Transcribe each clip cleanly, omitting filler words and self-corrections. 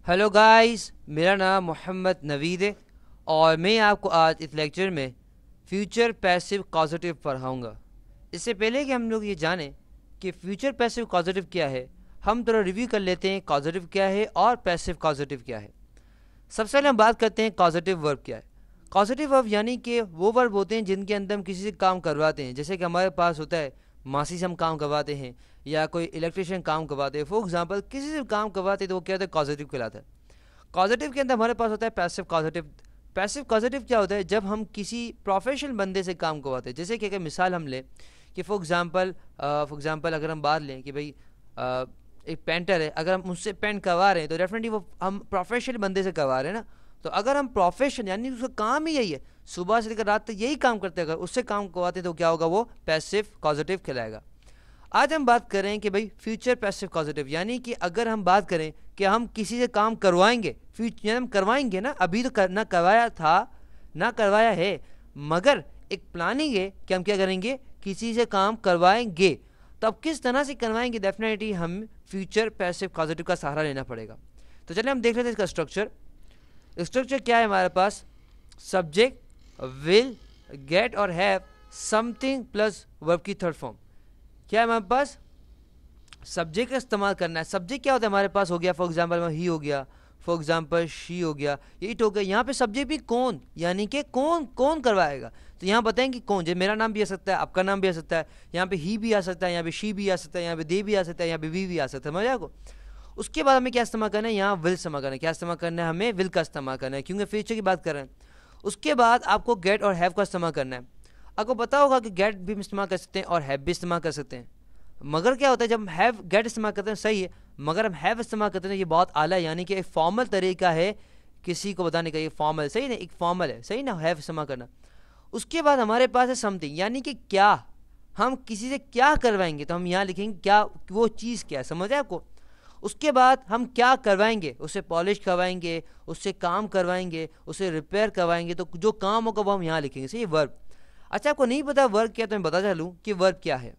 Hello guys, मेरा नाम मोहम्मद नवीद है और मैं आपको आज इस लेक्चर में फ्यूचर पैसिव कॉजेटिव पढ़ाऊँगा। इससे पहले कि हम लोग ये जानें कि फ्यूचर पैसिव कॉजेटिव क्या है, हम थोड़ा रिव्यू कर लेते हैं कॉजेटिव क्या है और पैसिव कॉजेटिव क्या है। सबसे पहले हम बात करते हैं कॉजेटिव वर्ब क्या है। कॉजेटिव वर्ब यानी कि वो वर्ब होते हैं जिनके अंदर हम किसी से काम करवाते हैं। जैसे कि हमारे पास होता है मासी से हम काम करवाते हैं या कोई इलेक्ट्रिशियन काम करवाते हैं। फॉर एग्जांपल किसी से काम करवाते हैं तो वो क्या होता है, कॉजेटिव कहलाता है। कॉजेटिव के अंदर हमारे पास होता है पैसिव कॉजेटिव। पैसिव कॉजेटिव क्या होता है, जब हम किसी प्रोफेशनल बंदे से काम करवाते हैं। जैसे कि अगर मिसाल हम लें कि फॉर एग्जांपल अगर हम बात लें कि भाई एक पेंटर है, अगर हम उससे पेंट करवा रहे हैं तो डेफिनेटली वो हम प्रोफेशनल बंदे से करवा रहे हैं ना। तो अगर हम प्रोफेशन यानी उसका काम ही यही है, सुबह से लेकर रात तक यही काम करते हैं, अगर उससे काम करवाते हैं तो क्या होगा, वो पैसिव कॉजेटिव कहलाएगा। आज हम बात करें कि भाई फ्यूचर पैसिव पॉजिटिव, यानी कि अगर हम बात करें कि हम किसी से काम करवाएंगे, फ्यूचर हम करवाएंगे ना, अभी तो ना करवाया था ना करवाया है, मगर एक प्लानिंग है कि हम क्या करेंगे, किसी से काम करवाएंगे। तो अब किस तरह से करवाएंगे, डेफिनेटली हम फ्यूचर पैसिव पॉजिटिव का सहारा लेना पड़ेगा। तो चलिए हम देख लेते हैं इसका स्ट्रक्चर। स्ट्रक्चर क्या है हमारे पास, सब्जेक्ट, विल, गेट और हैव, समथिंग प्लस वर्ब की थर्ड फॉर्म। क्या है हमारे पास, सब्जेक्ट का इस्तेमाल करना है। सब्जेक्ट क्या होता है हमारे पास, हो गया फॉर एग्जांपल ही हो गया, फॉर एग्जांपल शी हो गया, इट हो गया। यहाँ पे सब्जेक्ट भी कौन, यानी कि कौन कौन करवाएगा। तो यहाँ बताएंगे कौन, जैसे मेरा नाम भी आ सकता है, आपका नाम भी आ सकता है, यहाँ पे ही भी आ सकता है, यहाँ पे शी भी आ सकता है, यहाँ पे दे भी आ सकता है, यहाँ पे वी भी आ सकता है। समझ आपको। उसके बाद हमें क्या इस्तेमाल करना है, यहाँ विल इस्तेमाल करना है। क्या इस्तेमाल करना है, हमें विल का इस्तेमाल करना है, क्योंकि फ्यूचर की बात कर रहे हैं। उसके बाद आपको गेट और हैव का इस्तेमाल करना है। आपको पता होगा कि गेट भी इस्तेमाल कर सकते हैं और हैव भी इस्तेमाल कर सकते हैं। मगर क्या होता है, जब हम हैव गेट इस्तेमाल करते हैं सही है, मगर हम हैव इस्तेमाल करते हैं ये बहुत आला है, यानी कि एक फॉर्मल तरीका है किसी को बताने का, ये फॉर्मल सही ना, एक फॉर्मल है सही ना, हैव इस्तेमाल करना। उसके बाद हमारे पास है समथिंग, यानी कि क्या, हम किसी से क्या करवाएंगे, तो हम यहाँ लिखेंगे क्या, वो चीज़ क्या है। समझ है आपको। उसके बाद हम क्या करवाएंगे, उससे पॉलिश करवाएंगे, उससे काम करवाएंगे, उससे रिपेयर करवाएंगे, तो जो काम होगा वो हम यहाँ लिखेंगे सही, वर्ब। अच्छा, आपको नहीं पता वर्ब क्या, तो मैं बता चलूँ कि वर्ब क्या है।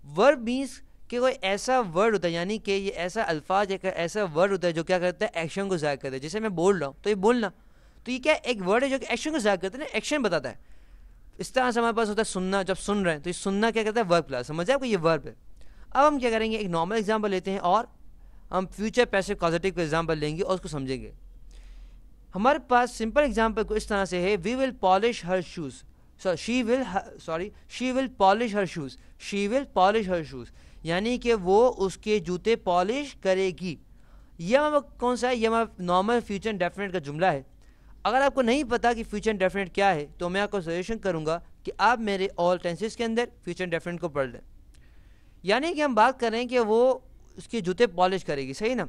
वर्ब मीन्स कि कोई ऐसा वर्ड होता है, यानी कि ये ऐसा अल्फाज, एक ऐसा वर्ड होता है जो क्या करता है, एक्शन को ज़ाहिर करता है। जैसे मैं बोल रहा हूँ तो ये बोलना, तो ये क्या एक वर्ड है जो कि एक्शन को ज़ाहिर करता है ना, एक्शन बताता है। इस तरह से हमारे पास होता है सुनना, जब सुन रहे हैं तो ये सुनना क्या करता है, वर्ब क्लास। समझ आपको, ये वर्ब है। अब हम क्या करेंगे, एक नॉर्मल एग्जाम्पल लेते हैं और हम फ्यूचर पैसिव पॉजिटिव का एग्जाम्पल लेंगे और उसको समझेंगे। हमारे पास सिंपल एग्जाम्पल को इस तरह से है, we will polish her shoes, she will polish her shoes, she will polish her shoes, यानी कि वो उसके जूते पॉलिश करेगी। यह हमारा कौन सा है, यह हमारा नॉर्मल फ्यूचर इंडेफिनिट का जुमला है। अगर आपको नहीं पता कि फ्यूचर इंडेफिनिट क्या है, तो मैं आपको सजेशन करूंगा कि आप मेरे ऑल टेंसेस के अंदर फ्यूचर इंडेफिनिट को पढ़ लें। यानी कि हम बात कर रहे हैं कि वो उसके जूते पॉलिश करेगी, सही ना।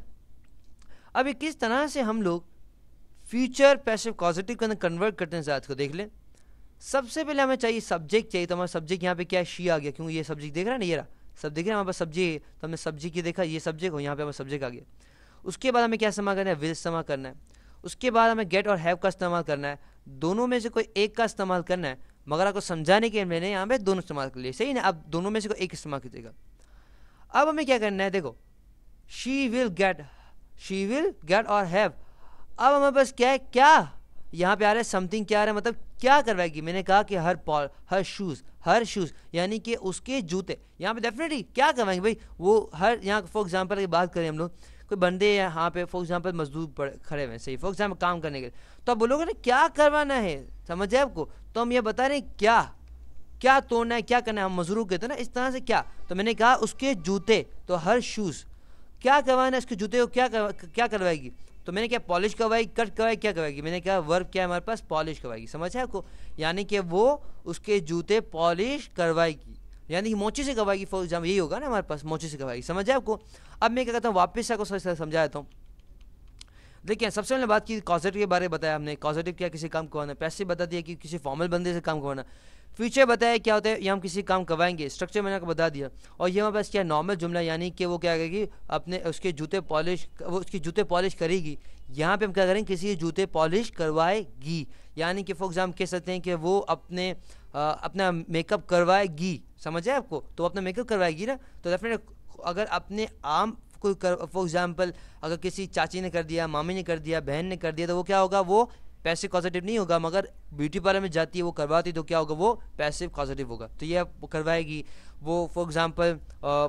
अभी किस तरह से हम लोग फ्यूचर पैसिव पॉजिटिव के अंदर कन्वर्ट करते हैं, आज को देख लें। सबसे पहले हमें चाहिए सब्जेक्ट चाहिए, तो हमारा सब्जेक्ट यहाँ पे क्या है, शी आ गया, क्योंकि ये सब्जेक्ट देख रहा है ना, ये रहा सब देख रहे हैं हमारे पास सब्जी है, तो हमने सब्जी की देखा, ये सब्जेक्ट हो, यहाँ पे हमारा सब्जेक्ट आ गया। उसके बाद हमें क्या इस्तेमाल करना है, विल इस्तेमाल करना है। उसके बाद हमें गेट और हैव का इस्तेमाल करना है। दोनों में से कोई एक का इस्तेमाल करना है, मगर आपको समझाने के मैंने यहाँ पे दोनों इस्तेमाल कर लिए, सही ना। आप दोनों में से कोई एक इस्तेमाल कीजिएगा। अब हमें क्या करना है, देखो शी विल गेट और हैव। अब हमारे पास क्या है, क्या यहाँ पे आ रहा है समथिंग, क्या आ रहा है, मतलब क्या करवाएगी। मैंने कहा कि हर शूज़ यानी कि उसके जूते। यहाँ पे डेफिनेटली क्या करवाएंगे भाई, वो हर, यहाँ फॉर एग्जांपल की बात करें हम लोग, कोई बंदे यहाँ पे फॉर एग्जांपल मजदूर खड़े हुए सही, फॉर एग्जांपल काम करने के लिए, तो आप बोलोगे ना क्या करवाना है, समझ है आपको। तो हम ये बता रहे हैं क्या क्या तोड़ना है, क्या करना है, हम मजदूर कहते हैं ना, इस तरह से क्या। तो मैंने कहा उसके जूते, तो हर शूज़ क्या करवाना है, उसके जूते को क्या करवाएगी। तो मैंने क्या पॉलिश करवाएगी, कट करवाएगी, क्या करवाएगी। मैंने कहा वर्ब क्या है हमारे पास, पॉलिश करवाएगी। समझ है आपको, यानी कि वो उसके जूते पॉलिश करवाएगी, यानी कि मोची से करवाएगी। फॉर एग्जाम्पल यही होगा ना हमारे पास, मोची से करवाएगी। समझ है आपको। अब मैं क्या कहता हूँ, वापस आपको समझा देता हूँ। देखिए सबसे पहले बात की कॉजेटिव के बारे में बताया हमने, कॉजेटिव क्या, किसी काम करवाना। पैसिव बता दिया कि किसी फॉर्मल बंदे से काम करवाना। फ्यूचर बताया क्या होता है, ये हम किसी काम करवाएंगे, स्ट्रक्चर मैंने आपको बता दिया। और ये हमारे पास क्या नॉर्मल जुमला, यानी कि वो क्या करेगी, अपने उसके जूते पॉलिश, वो उसके जूते पॉलिश करेगी। यहाँ पे हम क्या करेंगे, किसी जूते पॉलिश करवाएगी, यानी कि फॉर एग्जाम्पल कह सकते हैं कि वो अपना मेकअप करवाएगी। समझ है आपको, तो अपना मेकअप करवाएगी ना। तो डेफिनेट अगर अपने आम कोई फॉर एग्जांपल अगर किसी चाची ने कर दिया, मामी ने कर दिया, बहन ने कर दिया, तो वो क्या होगा, वो पैसिव पॉजिटिव नहीं होगा। मगर ब्यूटी पार्लर में जाती है, वो करवाती है, तो क्या होगा, वो पैसिव पॉजिटिव होगा। तो ये वो करवाएगी, वो फॉर एग्जांपल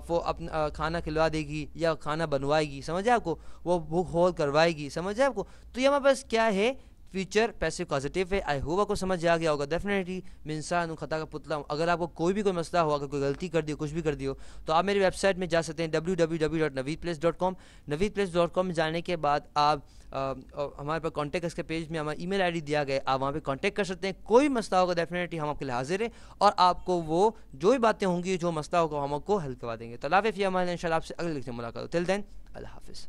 वो अपना खाना खिलवा देगी या खाना बनवाएगी, समझ है आपको, वो भूख हॉल करवाएगी, समझ है आपको। तो ये हमारे पास क्या है, फ्यूचर पैसिव पॉजिटिव है। आई होप आपको समझ आ गया होगा। डेफिनेटली मैं इंसान हूँ, खता का पुतला हूँ। अगर आपको कोई भी कोई मसला हो, अगर कोई गलती कर दियो, कुछ भी कर दियो, तो आप मेरी वेबसाइट में जा सकते हैं www.naveedplace.com। naveedplace.com में जाने के बाद आप हमारे पास कॉन्टैक्ट के पेज में हमारा ईमेल आईडी दिया गया है, आप वहाँ पे कांटेक्ट कर सकते हैं। कोई मसला होगा डेफिनेटली हम आपके लिए हाजिर है, और आपको वो जो भी बातें होंगी, जो मसला होगा, हम आपको हल करवा देंगे। तो अल्लाह हाफ़िज़, हमारे इंशाल्लाह आपसे अगले लेक्चर में मुलाकात हो। टिल देन अल्लाह हाफ़िज़।